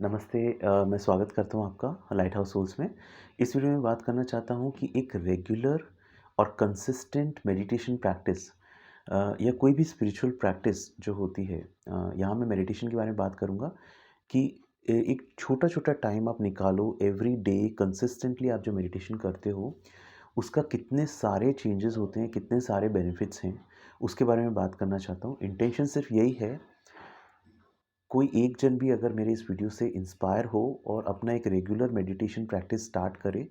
नमस्ते। मैं स्वागत करता हूँ आपका लाइट हाउस सोल्स में। इस वीडियो में बात करना चाहता हूँ कि एक रेगुलर और कंसिस्टेंट मेडिटेशन प्रैक्टिस या कोई भी स्पिरिचुअल प्रैक्टिस जो होती है, यहाँ मैं मेडिटेशन के बारे में बात करूँगा कि एक छोटा-छोटा टाइम आप निकालो एवरी डे कंसिस्टेंटली। आप जो मेडिटेशन करते हो, उसका कितने सारे चेंजेस होते हैं, कितने सारे बेनिफिट्स हैं, उसके बारे में बात करना चाहता हूँ। इंटेंशन सिर्फ यही है, कोई एक जन भी अगर मेरे इस वीडियो से इंस्पायर हो और अपना एक रेगुलर मेडिटेशन प्रैक्टिस स्टार्ट करे,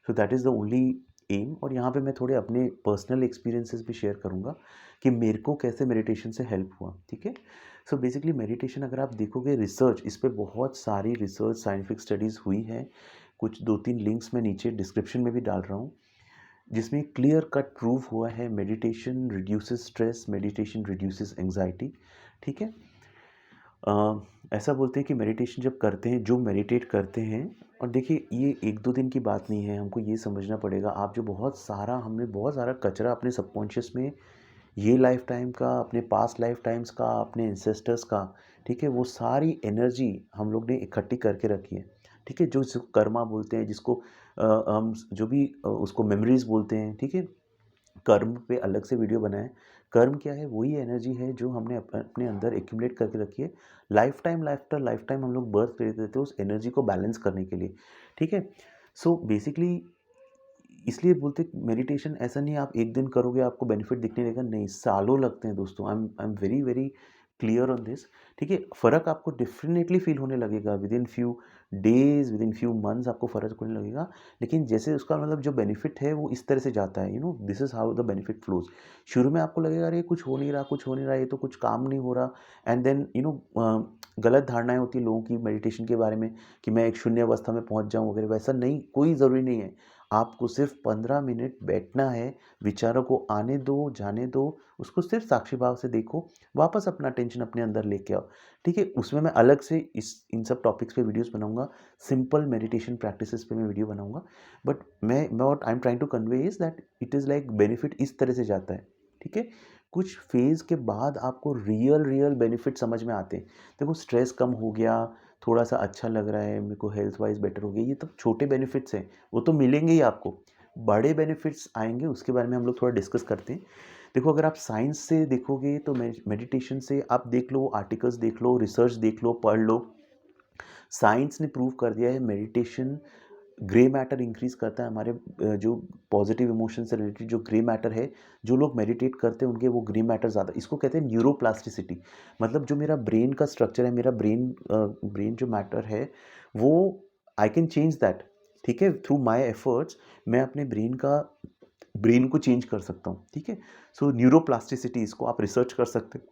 so that is the only aim. और यहाँ पे मैं थोड़े अपने पर्सनल एक्सपीरियंसेस भी शेयर करूँगा कि मेरे को कैसे मेडिटेशन से हेल्प हुआ। ठीक है। सो बेसिकली मेडिटेशन अगर आप देखोगे, रिसर्च इस पे बहुत सारी रिसर्च साइंटिफिक स्टडीज़ हुई हैं। कुछ 2-3 लिंक्स मैं नीचे डिस्क्रिप्शन में भी डाल रहा हूँ, जिसमें क्लियर कट प्रूफ हुआ है meditation reduces stress, meditation reduces anxiety. ठीक है। ऐसा बोलते हैं कि मेडिटेशन जब करते हैं, जो मेडिटेट करते हैं, और देखिए ये 1-2 दिन की बात नहीं है, हमको ये समझना पड़ेगा। आप जो हमने बहुत सारा कचरा अपने सबकॉन्शियस में, ये लाइफ टाइम का, अपने पास्ट लाइफ टाइम्स का, अपने एंसेस्टर्स का, ठीक है, वो सारी एनर्जी हम लोग ने इकट्ठी करके रखी है। ठीक है, जो जिसको कर्मा बोलते हैं, जिसको हम जो भी उसको मेमोरीज बोलते हैं। ठीक है। कर्म पे अलग से वीडियो बनाएं। कर्म क्या है? वही एनर्जी है जो हमने अपने अंदर एक्यूमुलेट करके रखी है। Life time after life time हम लोग बर्थ लेते थे उस एनर्जी को बैलेंस करने के लिए। ठीक है। सो बेसिकली इसलिए बोलते हैं मेडिटेशन ऐसा नहीं है आप एक दिन करोगे आपको बेनिफिट दिखने लगेगा, नहीं, सालों लगते हैं दोस्तों। I am very very clear on this. ठीक है। फ़र्क आपको डेफिनेटली फील होने लगेगा with in few days, with in few months आपको फ़र्क होने लगेगा। लेकिन जैसे उसका मतलब जो बेनिफिट है वो इस तरह से जाता है, this is how the benefit flows. शुरू में आपको लगेगा अरे कुछ हो नहीं रहा, कुछ हो नहीं रहा, ये तो कुछ काम नहीं हो रहा। एंड देन गलत धारणाएं होती है लोगों की मेडिटेशन के बारे में कि मैं एक शून्य अवस्था में पहुंच जाऊं वगैरह। वैसा नहीं, कोई ज़रूरी नहीं है। आपको सिर्फ 15 मिनट बैठना है, विचारों को आने दो, जाने दो, उसको सिर्फ साक्षी भाव से देखो, वापस अपना टेंशन अपने अंदर लेके आओ। ठीक है। उसमें मैं अलग से इस इन सब टॉपिक्स पे वीडियोस बनाऊंगा, सिंपल मेडिटेशन प्रैक्टिसेस पे मैं वीडियो बनाऊंगा। बट मैं what I am trying to convey is that it is like benefit इस तरह से जाता है। ठीक है। कुछ फेज़ के बाद आपको रियल रियल बेनिफिट समझ में आते हैं। देखो, स्ट्रेस कम हो गया, थोड़ा सा अच्छा लग रहा है, मेरे को हेल्थ वाइज बेटर हो गया, ये तो छोटे बेनिफिट्स हैं, वो तो मिलेंगे ही आपको। बड़े बेनिफिट्स आएँगे, उसके बारे में हम लोग थोड़ा डिस्कस करते हैं। देखो, अगर आप साइंस से देखोगे तो मेडिटेशन से आप देख लो, आर्टिकल्स देख लो, रिसर्च देख लो, पढ़ लो। साइंस ने प्रूव कर दिया है मेडिटेशन ग्रे मैटर इंक्रीज़ करता है। हमारे जो पॉजिटिव इमोशन से रिलेटेड जो ग्रे मैटर है, जो लोग मेडिटेट करते हैं उनके वो ग्रे मैटर ज़्यादा, इसको कहते हैं न्यूरोप्लास्टिसिटी। मतलब जो मेरा ब्रेन का स्ट्रक्चर है, मेरा ब्रेन जो मैटर है, वो आई कैन चेंज दैट। ठीक है। थ्रू माय एफर्ट्स मैं अपने ब्रेन को चेंज कर सकता हूँ। ठीक है। सो न्यूरोप्लास्टिसिटी, इसको आप रिसर्च कर सकते हैं।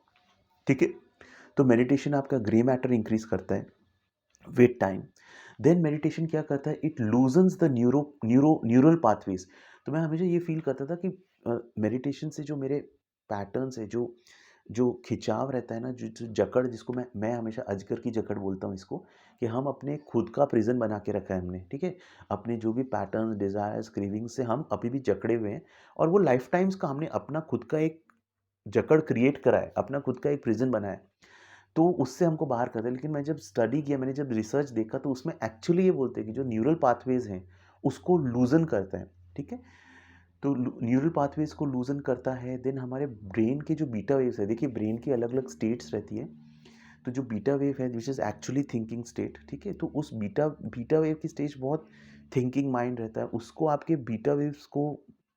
ठीक है। तो मेडिटेशन आपका ग्रे मैटर इंक्रीज करता है विद टाइम। देन मेडिटेशन क्या करता है? It loosens the neural pathways. तो मैं हमेशा ये फील करता था कि मेडिटेशन से जो मेरे पैटर्न्स है, जो जो खिंचाव रहता है ना, जो जो जकड़, जिसको मैं हमेशा अजगर की जकड़ बोलता हूँ इसको, कि हम अपने खुद का प्रिजन बना के रखा है हमने। ठीक है। अपने जो भी पैटर्न्स, डिजायर्स, क्रेविंग्स से हम अभी भी जकड़े हुए हैं, और वो लाइफ टाइम्स का हमने अपना खुद का एक जकड़ क्रिएट करा है, अपना खुद का एक प्रिजन बनाया है। तो उससे हमको बाहर करता है। लेकिन मैं जब स्टडी किया, मैंने जब रिसर्च देखा, तो उसमें एक्चुअली ये बोलते हैं कि जो न्यूरल पाथवेज हैं उसको लूजन करता है। ठीक है। तो न्यूरल पाथवेज को लूजन करता है। देन हमारे ब्रेन के जो बीटा वेव्स है, देखिए ब्रेन की अलग अलग स्टेट्स रहती है। तो जो बीटा वेव है which is actually thinking state, ठीक है, तो उस बीटा बीटा वेव की स्टेज बहुत थिंकिंग माइंड रहता है, उसको आपके बीटा वेव्स को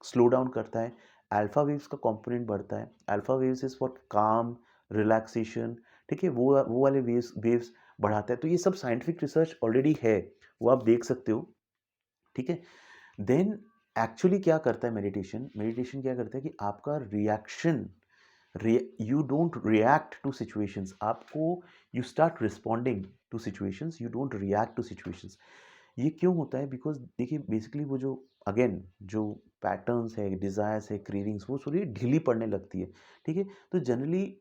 स्लो डाउन करता है। अल्फा वेव्स का कंपोनेंट बढ़ता है। अल्फा वेव्स इज फॉर काम, रिलैक्सेशन। ठीक है। वो वाले वेव्स वेव्स बढ़ाता है। तो ये सब साइंटिफिक रिसर्च ऑलरेडी है, वो आप देख सकते हो। ठीक है। देन एक्चुअली क्या करता है मेडिटेशन? मेडिटेशन क्या करता है कि आपका reaction, you don't react to situations, आपको you start responding to situations, you don't react to situations. ये क्यों होता है? बिकॉज देखिए बेसिकली वो जो अगेन जो पैटर्न्स है, डिजायर्स है, क्रेविंग्स, वो थोड़ी ढीली पड़ने लगती है। ठीक है। तो जनरली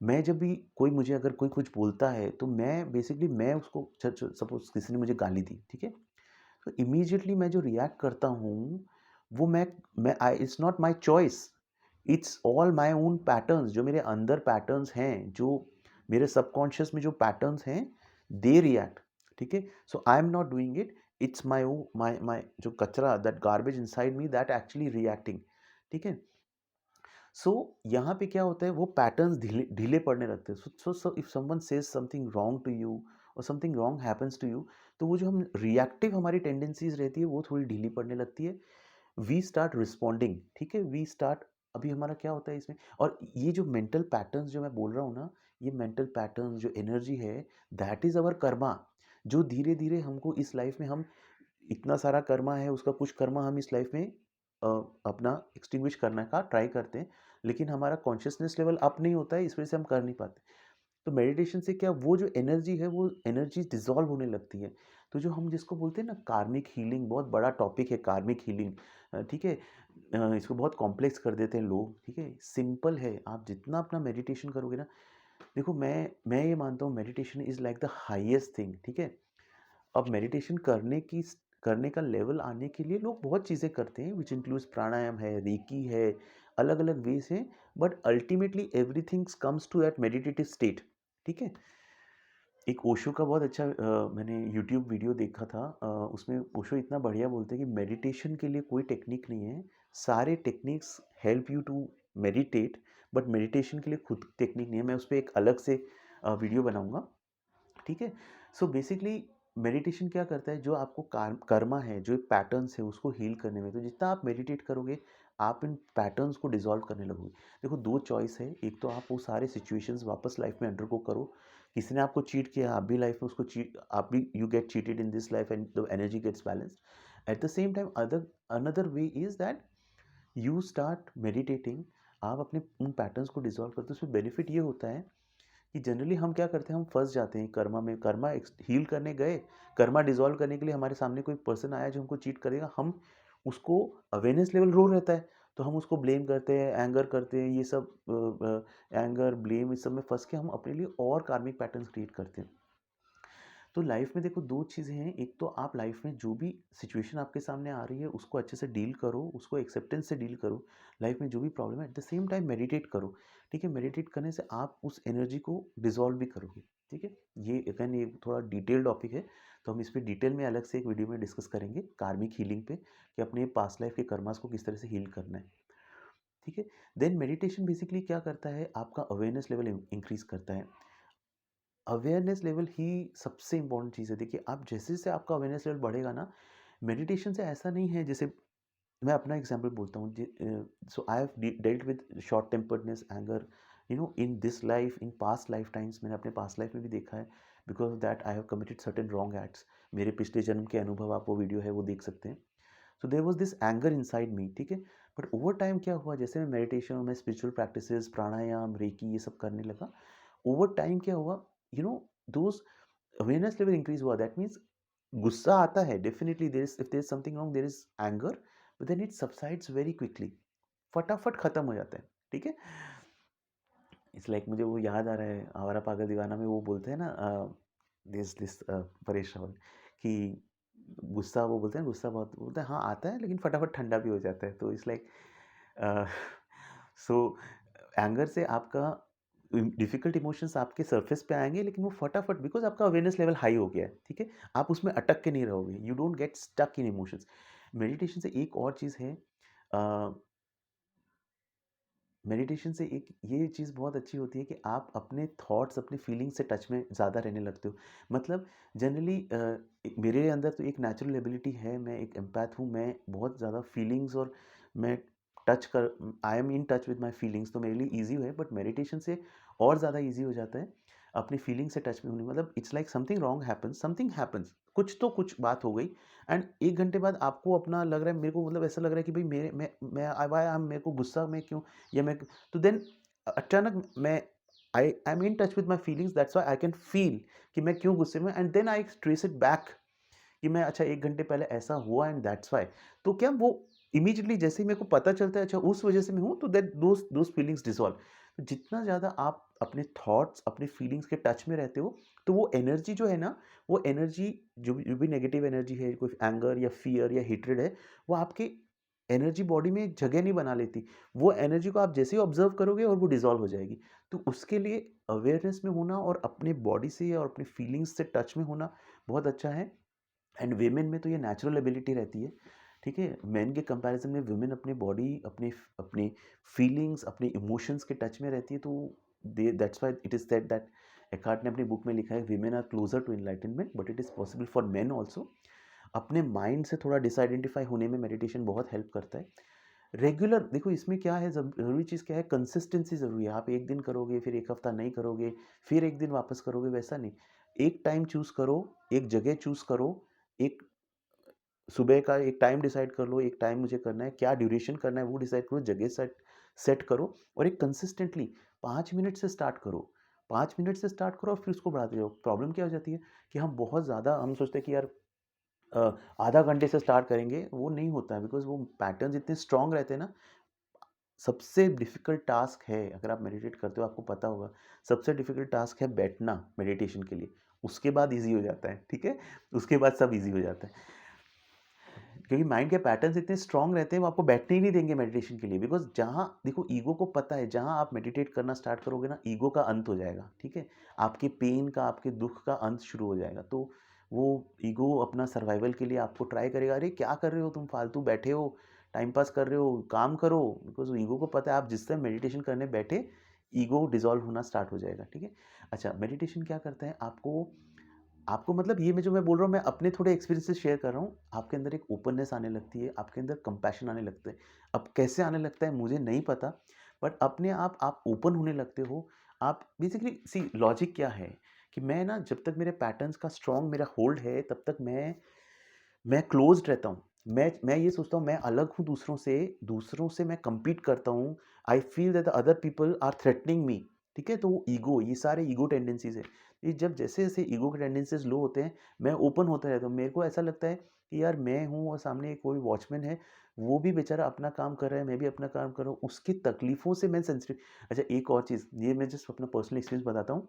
मैं जब भी कोई मुझे अगर कोई कुछ बोलता है, तो मैं बेसिकली मैं उसको, सपोज किसी ने मुझे गाली दी, ठीक है, तो इमीडिएटली मैं जो रिएक्ट करता हूँ, वो मैं I it's not my choice, it's all my own patterns. जो मेरे अंदर पैटर्न्स हैं, जो मेरे सबकॉन्शियस में जो पैटर्न्स हैं, दे रिएक्ट। ठीक है? So I am not doing it, it's my जो कचरा, that garbage inside me, that actually reacting, ठीक है? सो यहाँ पे क्या होता है, वो पैटर्न्स ढीले ढीले पड़ने लगते हैं। So if someone says something wrong to you और something wrong happens to you, तो वो जो हम रिएक्टिव हमारी टेंडेंसीज रहती है वो थोड़ी ढीली पड़ने लगती है। वी स्टार्ट रिस्पॉन्डिंग, ठीक है? वी स्टार्ट, अभी हमारा क्या होता है इसमें, और ये जो मेंटल पैटर्न्स जो मैं बोल रहा हूँ ना, ये मेंटल पैटर्न्स जो एनर्जी है, दैट इज अवर कर्मा, जो धीरे धीरे हमको इस लाइफ में, हम इतना सारा कर्मा है, उसका कुछ कर्मा हम इस लाइफ में अ, अपना एक्सटिंग्विश करने का ट्राई करते हैं, लेकिन हमारा कॉन्शियसनेस लेवल अप नहीं होता है, इस वजह से हम कर नहीं पाते। तो मेडिटेशन से क्या, वो जो एनर्जी है वो एनर्जी डिसॉल्व होने लगती है। तो जो हम जिसको बोलते हैं ना कार्मिक हीलिंग, बहुत बड़ा टॉपिक है कार्मिक हीलिंग, ठीक है? इसको बहुत कॉम्प्लेक्स कर देते हैं लोग, ठीक है? सिंपल है, आप जितना अपना मेडिटेशन करोगे ना, देखो मैं ये मानता हूँ meditation is like the highest thing, ठीक है? अब मेडिटेशन करने का लेवल आने के लिए लोग बहुत चीज़ें करते हैं, विच इंक्लूड्स प्राणायाम है, रेकी है, अलग-अलग वेज़ हैं, but ultimately everything's comes to that meditative state, ठीक है? एक ओशो का बहुत अच्छा मैंने यूट्यूब वीडियो देखा था, उसमें ओशो इतना बढ़िया बोलते हैं कि मेडिटेशन के लिए कोई टेक्निक नहीं है, सारे techniques help you to meditate, but meditation के लिए खुद टेक्निक नहीं है। मैं उस पे एक अलग से वीडियो बनाऊँगा, ठीक है? सो बेसिकली मेडिटेशन क्या करता है, जो आपको कर्मा है, जो पैटर्न्स है, उसको हील करने में, तो जितना आप मेडिटेट करोगे, आप इन पैटर्न्स को डिसॉल्व करने लगोगे। देखो 2 चॉइस है, एक तो आप वो सारे सिचुएशंस वापस लाइफ में अंडरगो करो, किसी ने आपको चीट किया, आप भी लाइफ में उसको चीट, आप भी you get cheated in this life and the energy gets balanced. At the same time other another way is that you start meditating, आप अपने उन पैटर्न्स को डिसॉल्व करते हो। उसमें बेनिफिट ये होता है कि जनरली हम क्या करते हैं, हम फँस जाते हैं कर्मा में, कर्मा हील करने गए, कर्मा डिसॉल्व करने के लिए हमारे सामने कोई पर्सन आया जो हमको चीट करेगा, हम उसको, अवेयरनेस लेवल लो रहता है, तो हम उसको ब्लेम करते हैं, एंगर करते हैं, ये सब एंगर, ब्लेम, इस सब में फँस के हम अपने लिए और कार्मिक पैटर्न्स क्रिएट करते हैं। तो लाइफ में देखो 2 चीज़ें हैं, एक तो आप लाइफ में जो भी सिचुएशन आपके सामने आ रही है उसको अच्छे से डील करो, उसको एक्सेप्टेंस से डील करो। लाइफ में जो भी प्रॉब्लम है, eight the same time meditate करो, ठीक है? मेडिटेट करने से आप उस एनर्जी को डिसॉल्व भी करोगे, ठीक है? ये अगेन ये थोड़ा डिटेल्ड टॉपिक है, तो हम इस पे डिटेल में अलग से एक वीडियो में डिस्कस करेंगे कार्मिक हीलिंग पे, कि अपने पास्ट लाइफ के कर्मास को किस तरह से हील करना है, ठीक है? देन मेडिटेशन बेसिकली क्या करता है, आपका अवेयरनेस लेवल इंक्रीज़ करता है। अवेयरनेस लेवल ही सबसे इम्पोर्टेंट चीज़ है। देखिए, आप जैसे-जैसे आपका अवेयरनेस लेवल बढ़ेगा ना, मेडिटेशन से ऐसा नहीं है, जैसे मैं अपना एग्ज़ाम्पल बोलता हूँ, so I have dealt with short temperedness, anger, in this life, in past life times, मैंने अपने पास्ट लाइफ में भी देखा है, because of that I have committed certain wrong acts. मेरे पिछले जन्म के अनुभव, आप वो वीडियो है वो देख सकते हैं। So there was this anger inside me, ठीक है? बट ओवर टाइम क्या हुआ, जैसे मैं मेडिटेशन और मैं स्पिरिचुअल प्रैक्टिसेस, प्राणायाम, रेकी ये सब करने लगा, ओवर टाइम क्या हुआ, you know those awareness level increase हुआ, दैट मीन्स गुस्सा आता है, definitely there is, if there is something wrong, there is anger, but then it subsides very quickly, फटाफट खत्म हो जाता है, ठीक है? इट्स लाइक मुझे वो याद आ रहा है, आवारा पागल दीवाना में वो बोलते हैं ना, दिस दिस परेश रावल, कि गुस्सा, वो बोलते हैं गुस्सा बहुत, बोलते हैं हाँ आता है, लेकिन फटाफट ठंडा भी हो जाता है। तो इट्स लाइक सो एंगर से आपका डिफ़िकल्ट इमोशंस आपके सरफेस पे आएँगे, लेकिन वो फटाफट, बिकॉज़ आपका अवेयरनेस लेवल हाई हो गया है, ठीक है? आप उसमें अटक के नहीं रहोगे, you don't get stuck in emotions. Meditation से एक और चीज़ है, अ मेडिटेशन से एक ये चीज़ बहुत अच्छी होती है कि आप अपने थॉट्स, अपने फीलिंग्स से टच में ज़्यादा रहने लगते हो। मतलब जनरली मेरे अंदर तो एक नेचुरल एबिलिटी है, मैं एक एम्पैथ हूँ, मैं बहुत ज़्यादा फीलिंग्स और मैं I am in touch with my feelings, तो मेरे लिए ईज़ी है, बट मेडिटेशन से और ज़्यादा ईज़ी हो जाता है अपनी फीलिंग से टच में होने, मतलब इट्स लाइक समथिंग हैपेंस, कुछ तो कुछ बात हो गई, एंड 1 घंटे बाद आपको अपना लग रहा है, मेरे को मतलब ऐसा लग रहा है कि भाई मेरे को गुस्सा में क्यों, या मैं, तो देन अचानक मैं, I am in touch with my feelings, that's why I can feel कि मैं क्यों गुस्से में, and then I trace it back कि मैं, अच्छा 1 घंटे पहले ऐसा हुआ एंड दैट्स व्हाई। तो क्या वो इमीडिएटली जैसे ही मेरे को पता चलता है, अच्छा उस वजह से मैं हूँ, तो दैट दोज़ फीलिंग्स डिसॉल्व। तो जितना ज़्यादा आप अपने थॉट्स, अपने फीलिंग्स के टच में रहते हो, तो वो एनर्जी जो है ना, वो एनर्जी जो भी नेगेटिव एनर्जी है, कोई एंगर या फ़ियर या हेट्रेड है, वो आपके एनर्जी बॉडी में जगह नहीं बना लेती। वो एनर्जी को आप जैसे ही ऑब्ज़र्व करोगे और वो डिसॉल्व हो जाएगी। तो उसके लिए अवेयरनेस में होना और अपने बॉडी से और अपने फीलिंग्स से टच में होना बहुत अच्छा है। एंड वीमेन में तो ये नेचुरल एबिलिटी रहती है, ठीक है? मेन के कंपैरिज़न में वुमेन अपनी बॉडी, अपनी फीलिंग्स, अपने इमोशंस के टच में रहती है, तो they that's why it is said that Eckhart ने अपनी बुक में लिखा है, "women are closer to enlightenment but it is possible for men also." अपने माइंड से थोड़ा डिसआइडेंटिफ़ाई होने में मेडिटेशन बहुत हेल्प करता है। रेगुलर देखो इसमें क्या है, ज़रूरी चीज़ क्या है, कंसिस्टेंसी ज़रूरी है। आप 1 दिन करोगे, फिर 1 हफ्ता नहीं करोगे, फिर 1 दिन वापस करोगे, वैसा नहीं। एक टाइम चूज़ करो, एक जगह चूज़ करो, एक सुबह का एक टाइम डिसाइड कर लो, एक टाइम मुझे करना है, क्या ड्यूरेशन करना है वो डिसाइड करो, जगह सेट सेट करो और एक कंसिस्टेंटली 5 मिनट से स्टार्ट करो। 5 मिनट से स्टार्ट करो और फिर उसको बढ़ाते जाओ। प्रॉब्लम क्या हो जाती है कि हम बहुत ज़्यादा हम सोचते हैं कि यार आधा घंटे से स्टार्ट करेंगे, वो नहीं होता है बिकॉज़ वो पैटर्न्स इतने स्ट्रॉन्ग रहते हैं ना। सबसे डिफ़िकल्ट टास्क है, अगर आप मेडिटेट करते हो आपको पता होगा, सबसे डिफ़िकल्ट टास्क है बैठना मेडिटेशन के लिए। उसके बाद ईज़ी हो जाता है, ठीक है? उसके बाद सब ईज़ी हो जाता है। क्योंकि माइंड के पैटर्न्स इतने स्ट्रॉन्ग रहते हैं, वो आपको बैठने ही नहीं देंगे मेडिटेशन के लिए, बिकॉज़ जहाँ देखो ईगो को पता है, जहाँ आप मेडिटेट करना स्टार्ट करोगे ना, ईगो का अंत हो जाएगा, ठीक है? आपके पेन का, आपके दुःख का अंत शुरू हो जाएगा। तो वो ईगो अपना सर्वाइवल के लिए आपको ट्राई करेगा, "अरे! क्या कर रहे हो तुम फालतू बैठे हो, टाइम पास कर रहे हो, काम करो।" बिकॉज़ ईगो को पता है आप जिस टाइम मेडिटेशन करने बैठे, ईगो डिसॉल्व होना स्टार्ट हो जाएगा, ठीक है? अच्छा, मेडिटेशन क्या करता है, आपको आपको मतलब ये मैं जो मैं बोल रहा हूँ, मैं अपने थोड़े एक्सपीरियंसेस शेयर कर रहा हूँ। आपके अंदर एक ओपननेस आने लगती है, आपके अंदर कंपैशन आने लगता है। अब कैसे आने लगता है मुझे नहीं पता, बट अपने आप ओपन होने लगते हो। आप बेसिकली सी लॉजिक क्या है कि मैं ना जब तक मेरे पैटर्न्स का स्ट्रॉन्ग मेरा होल्ड है, तब तक मैं क्लोज़्ड रहता हूँ। मैं ये सोचता हूँ मैं अलग हूँ दूसरों से मैं कम्पीट करता हूँ। I feel that the other people are threatening me, ठीक है? तो वो ईगो, ये सारे ईगो टेंडेंसीज़ हैं। ये जब जैसे-जैसे ईगो के टेंडेंसीज़ लो होते हैं, मैं ओपन होता रहता हूँ। मेरे को ऐसा लगता है कि यार मैं हूँ और सामने कोई वॉचमैन है, वो भी बेचारा अपना काम कर रहा है, मैं भी अपना काम कर रहा हूँ। उसकी तकलीफ़ों से मैं सेंसिटिव। अच्छा, एक और चीज़, ये मैं जस्ट अपना पर्सनल एक्सपीरियंस बताता हूँ।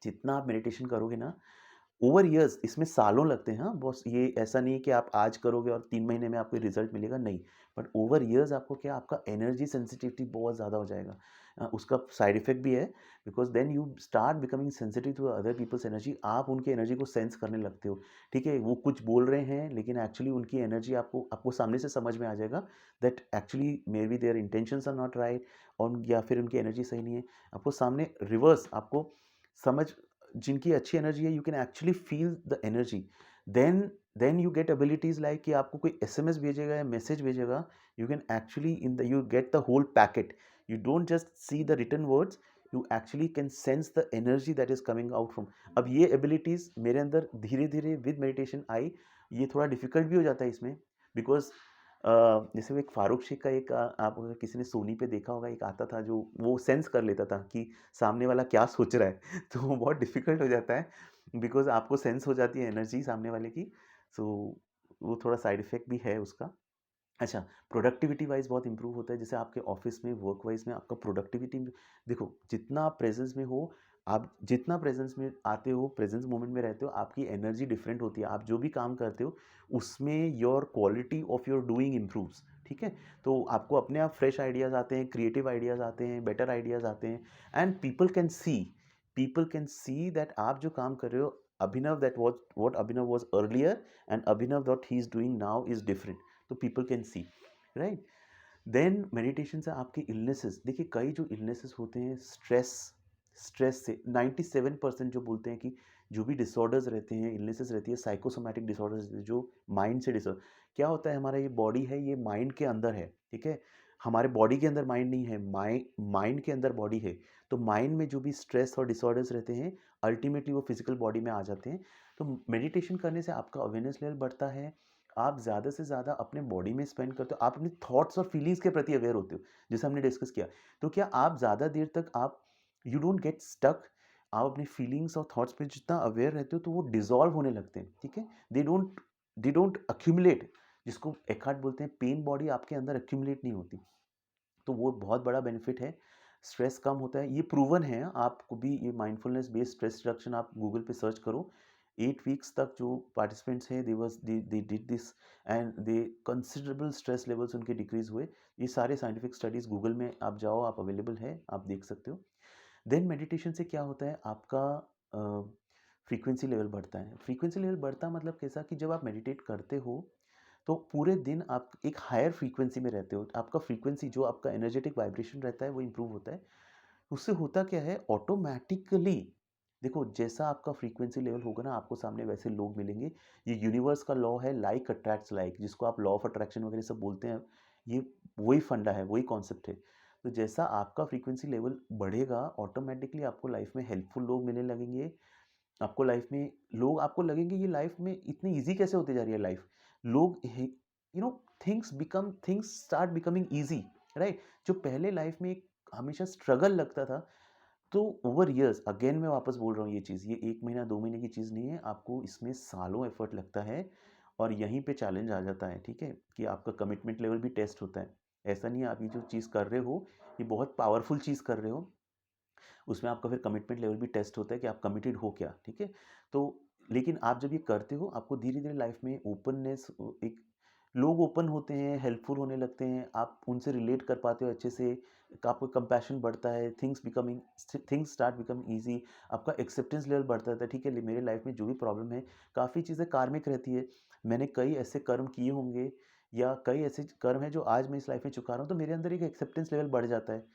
जितना आप मेडिटेशन करोगे ना, ओवर इयर्स, इसमें सालों लगते हैं, हाँ, बॉस, ये ऐसा नहीं है कि आप आज करोगे और 3 महीने में आपको रिजल्ट मिलेगा, नहीं। बट ओवर इयर्स आपको क्या, आपका एनर्जी सेंसिटिविटी बहुत ज़्यादा हो जाएगा। उसका साइड इफ़ेक्ट भी है, because then you start becoming sensitive to other people's energy. आप उनकी एनर्जी को सेंस करने लगते हो, ठीक है? वो कुछ बोल रहे हैं, लेकिन एक्चुअली उनकी एनर्जी आपको आपको सामने से समझ में आ जाएगा that actually maybe their intentions are not right, और या फिर उनकी एनर्जी सही नहीं है। आपको सामने रिवर्स आपको समझ, जिनकी अच्छी एनर्जी है, you can actually feel the energy. Then then you get abilities like कि आपको कोई एसएमएस भेजेगा या मैसेज भेजेगा, you can actually in the you get the whole packet. You don't just see the written words, you actually can sense the energy that is coming out from. अब ये abilities मेरे अंदर धीरे धीरे with meditation I. ये थोड़ा difficult भी हो जाता है इसमें, बिकॉज जैसे वो एक फारूक शेख का एक आप अगर किसी ने सोनी पे देखा होगा, एक आता था जो वो सेंस कर लेता था कि सामने वाला क्या सोच रहा है। तो वो बहुत डिफ़िकल्ट हो जाता है, बिकॉज़ आपको सेंस हो जाती है एनर्जी सामने वाले की। सो वो थोड़ा साइड इफ़ेक्ट भी है उसका। अच्छा, प्रोडक्टिविटी वाइज़ बहुत इम्प्रूव होता है, जैसे आपके ऑफ़िस में, वर्क वाइज़ में आपका प्रोडक्टिविटी में देखो, जितना आप प्रेज़ेंस में हो, आप जितना प्रेज़ेंस में आते हो, प्रेज़ेंस मोमेंट में रहते हो, आपकी एनर्जी डिफरेंट होती है। आप जो भी काम करते हो, उसमें your quality of your doing improves, ठीक है? तो आपको अपने आप फ्रेश आइडियाज़ आते हैं, क्रिएटिव आइडियाज़ आते हैं, बेटर आइडियाज़ आते हैं, and people can see that आप जो काम कर रहे हो, Abhinav that what Abhinav was earlier and Abhinav what he is doing now is different. तो people can see, right? Then meditation से आपके इलनेसेस, देखिए कई जो इलनेसेस होते हैं स्ट्रेस, स्ट्रेस से 97% जो बोलते हैं कि जो भी डिसऑर्डर्स रहते हैं, इलनेसेस रहती है, साइकोसोमैटिक डिसऑर्डर्स जो माइंड से डिसऑर्डर, क्या होता है, हमारा ये बॉडी है, ये माइंड के अंदर है, ठीक है? हमारे बॉडी के अंदर माइंड नहीं है, माइंड के अंदर बॉडी है। तो माइंड में जो भी स्ट्रेस और डिसऑर्डर्स रहते हैं, अल्टीमेटली वो फिजिकल बॉडी में आ जाते हैं। तो मेडिटेशन करने से आपका अवेयरनेस लेवल बढ़ता है, आप ज़्यादा से ज़्यादा अपने बॉडी में स्पेंड करते हो, आप अपने थॉट्स और फीलिंग्स के प्रति अवेयर होते हो, जैसे हमने डिस्कस किया। तो क्या आप ज़्यादा देर तक आप यू डोंट गेट स्टक, आप अपनी फीलिंग्स और थॉट्स पे जितना अवेयर रहते हो, तो वो डिसॉल्व होने लगते हैं, ठीक है? दे डोंट अक्यूमुलेट, जिसको एकार्ट बोलते हैं, पेन बॉडी आपके अंदर अक्यूमुलेट नहीं होती। तो वो बहुत बड़ा बेनिफिट है। स्ट्रेस कम होता है, ये प्रूवन है, आपको भी ये माइंडफुलनेस बेस्ड स्ट्रेस रिडक्शन आप गूगल पे सर्च करो, 8 वीक्स तक जो पार्टिसिपेंट्स हैं they did this and they considerable stress levels उनके डिक्रीज़ हुए। ये सारे साइंटिफिक स्टडीज़ गूगल में आप जाओ, आप अवेलेबल है, आप देख सकते हो। देन मेडिटेशन से क्या होता है, आपका फ्रीक्वेंसी लेवल बढ़ता है। फ्रीक्वेंसी लेवल बढ़ता मतलब कैसा कि जब आप मेडिटेट करते हो तो पूरे दिन आप एक हायर फ्रीक्वेंसी में रहते हो। आपका फ्रीक्वेंसी जो आपका एनर्जेटिक वाइब्रेशन रहता है वो इम्प्रूव होता है। उससे होता क्या है, ऑटोमैटिकली देखो जैसा आपका फ्रीक्वेंसी लेवल होगा ना, आपको सामने वैसे लोग मिलेंगे। ये यूनिवर्स का लॉ है, लाइक अट्रैक्ट्स लाइक, जिसको आप लॉ ऑफ अट्रैक्शन वगैरह सब बोलते हैं। ये वही फंडा है, वही कॉन्सेप्ट है। तो जैसा आपका फ्रीक्वेंसी लेवल बढ़ेगा, ऑटोमैटिकली आपको लाइफ में हेल्पफुल लोग मिलने लगेंगे। आपको लाइफ में लोग आपको लगेंगे ये लाइफ में इतनी ईज़ी कैसे होती जा रही है लाइफ। लोग you know things start becoming easy, right? जो पहले लाइफ में एक हमेशा स्ट्रगल लगता था, तो ओवर इयर्स अगेन मैं वापस बोल रहा हूँ, ये चीज़ ये 1 महीना 2 महीने की चीज़ नहीं है, आपको इसमें सालों एफर्ट लगता है और यहीं पे चैलेंज आ जाता है, ठीक है? कि आपका कमिटमेंट लेवल भी टेस्ट होता है। ऐसा नहीं है आप ये जो चीज़ कर रहे हो, ये बहुत पावरफुल चीज़ कर रहे हो, उसमें आपका फिर कमिटमेंट लेवल भी टेस्ट होता है कि आप कमिटेड हो क्या, ठीक है? तो लेकिन आप जब ये करते हो, आपको धीरे-धीरे लाइफ में ओपननेस एक लोग ओपन होते हैं, हेल्पफुल होने लगते हैं, आप उनसे रिलेट कर पाते हो अच्छे से, आपका कंपैशन बढ़ता है, थिंग्स स्टार्ट बिकमिंग ईज़ी, आपका एक्सेप्टेंस लेवल बढ़ता रहता है, ठीक है? मेरे लाइफ में जो भी प्रॉब्लम है, काफ़ी चीज़ें कार्मिक रहती है। मैंने कई ऐसे कर्म किए होंगे या कई ऐसे कर्म हैं जो आज मैं इस लाइफ में चुका रहा हूँ, तो मेरे अंदर एक एक्सेप्टेंस लेवल बढ़ जाता है,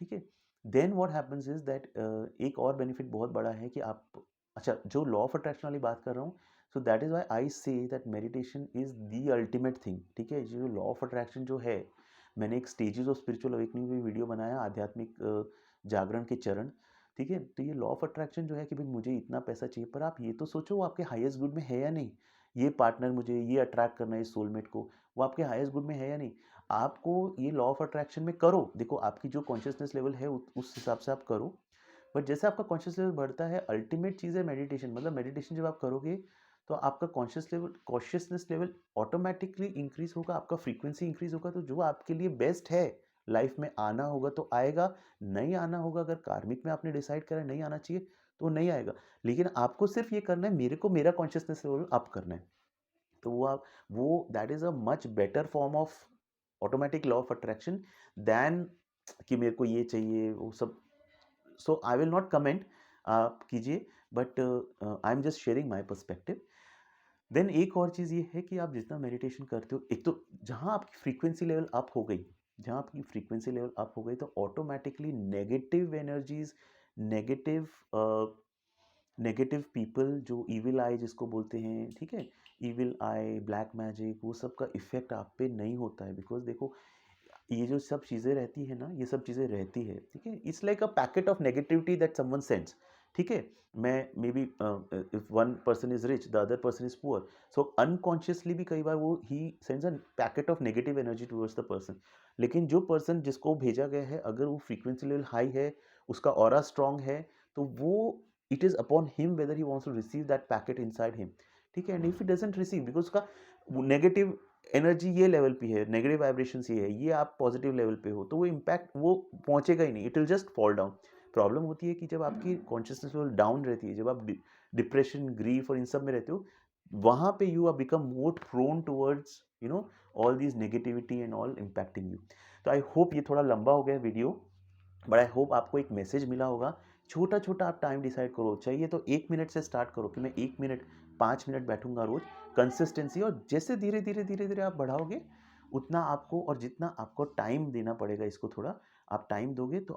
ठीक है? Then what happens is that एक और बेनिफिट बहुत बड़ा है कि आप अच्छा जो लॉ ऑफ अट्रैक्शन वाली बात कर रहा हूँ, सो that is why I say that meditation is the ultimate thing, ठीक है? जो लॉ ऑफ अट्रैक्शन जो है, मैंने एक स्टेजेस ऑफ स्पिरिचुअल अवेकनिंग भी वीडियो बनाया, आध्यात्मिक जागरण के चरण, ठीक है? तो ये लॉ ऑफ अट्रैक्शन जो है कि भाई मुझे इतना पैसा चाहिए, पर आप ये तो सोचो वो आपके हाईएस्ट गुड में है या नहीं? ये पार्टनर मुझे ये अट्रैक्ट करना है, इस सोलमेट को, वो आपके हाईएस्ट गुड में है या नहीं? आपको ये लॉ ऑफ अट्रैक्शन में करो, देखो आपकी जो कॉन्शियसनेस लेवल है उस हिसाब से आप करो। बट जैसे आपका कॉन्शियस लेवल बढ़ता है, अल्टीमेट चीज़ है मेडिटेशन, मतलब मेडिटेशन जब आप करोगे तो आपका कॉन्शियसनेस लेवल ऑटोमेटिकली इंक्रीज होगा, आपका फ्रीक्वेंसी इंक्रीज होगा, तो जो आपके लिए बेस्ट है लाइफ में आना होगा तो आएगा, नहीं आना होगा, अगर कार्मिक में आपने डिसाइड करा नहीं आना चाहिए तो नहीं आएगा। लेकिन आपको सिर्फ ये करना है, मेरे को मेरा कॉन्शियसनेस लेवल अप करना है, तो वो that is a much better form of automatic law of attraction than कि मेरे को ये चाहिए वो सब। So I will not comment, आप कीजिए, but I am just sharing my perspective. Then एक और चीज़ ये है कि आप जितना मेडिटेशन करते हो, एक तो जहाँ आपकी फ्रीक्वेंसी लेवल अप हो गई, जहाँ आपकी फ्रीक्वेंसी लेवल अप हो गई तो automatically negative energies, negative negative people, जो इविल आई जिसको बोलते हैं, ठीक है? इविल आई, ब्लैक मैजिक, वो सब का इफ़ेक्ट आप पे नहीं होता है, बिकॉज़ देखो ये जो सब चीज़ें रहती है ना, ये सब चीज़ें रहती है, ठीक है? It's like a packet of negativity that someone sends, ठीक है? मैं may be if one person is rich, the other person is poor, so unconsciously भी कई बार वो he sends a packet of negative energy towards the person. लेकिन जो person जिसको भेजा गया है, अगर वो फ्रीक्वेंसी लेवल हाई है, उसका ऑरा स्ट्रॉन्ग है, तो वो it is upon him whether he wants to receive that packet inside him, ठीक है? And if he doesn't receive, because उसका नेगेटिव एनर्जी ये लेवल पे है, नेगेटिव वाइब्रेशंस ये है, ये आप पॉजिटिव लेवल पे हो, तो वो इम्पैक्ट वो पहुंचेगा ही नहीं, it will just fall down. Problem होती है कि जब आपकी कॉन्शियसनेस लेवल डाउन रहती है, जब आप डिप्रेशन, ग्रीफ और इन सब में रहते हो, वहां पे you are become more prone towards all these negativity and all impacting you. तो आई होप, ये थोड़ा लंबा हो गया वीडियो, बट आई होप आपको एक मैसेज मिला होगा। छोटा छोटा आप टाइम डिसाइड करो, चाहिए तो 1 मिनट से स्टार्ट करो कि मैं 1 मिनट 5 मिनट बैठूंगा रोज, कंसिस्टेंसी, और जैसे धीरे धीरे धीरे धीरे आप बढ़ाओगे उतना आपको, और जितना आपको टाइम देना पड़ेगा इसको, थोड़ा आप टाइम दोगे तो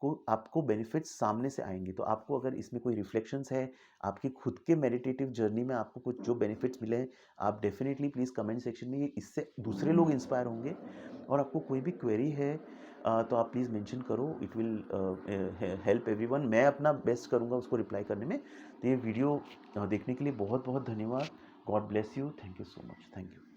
आपको बेनिफिट्स सामने से आएंगे। तो आपको अगर इसमें कोई रिफ्लेक्शंस है आपकी खुद के मेडिटेटिव जर्नी में, आपको कुछ जो बेनिफिट्स मिले हैं, आप डेफिनेटली प्लीज़ कमेंट सेक्शन में, ये इससे दूसरे लोग इंस्पायर होंगे। और आपको कोई भी क्वेरी है तो आप प्लीज़ मेंशन करो, इट विल हेल्प एवरीवन। मैं अपना बेस्ट करूँगा उसको रिप्लाई करने में। तो ये वीडियो देखने के लिए बहुत बहुत धन्यवाद। God bless you, thank you so much, thank you.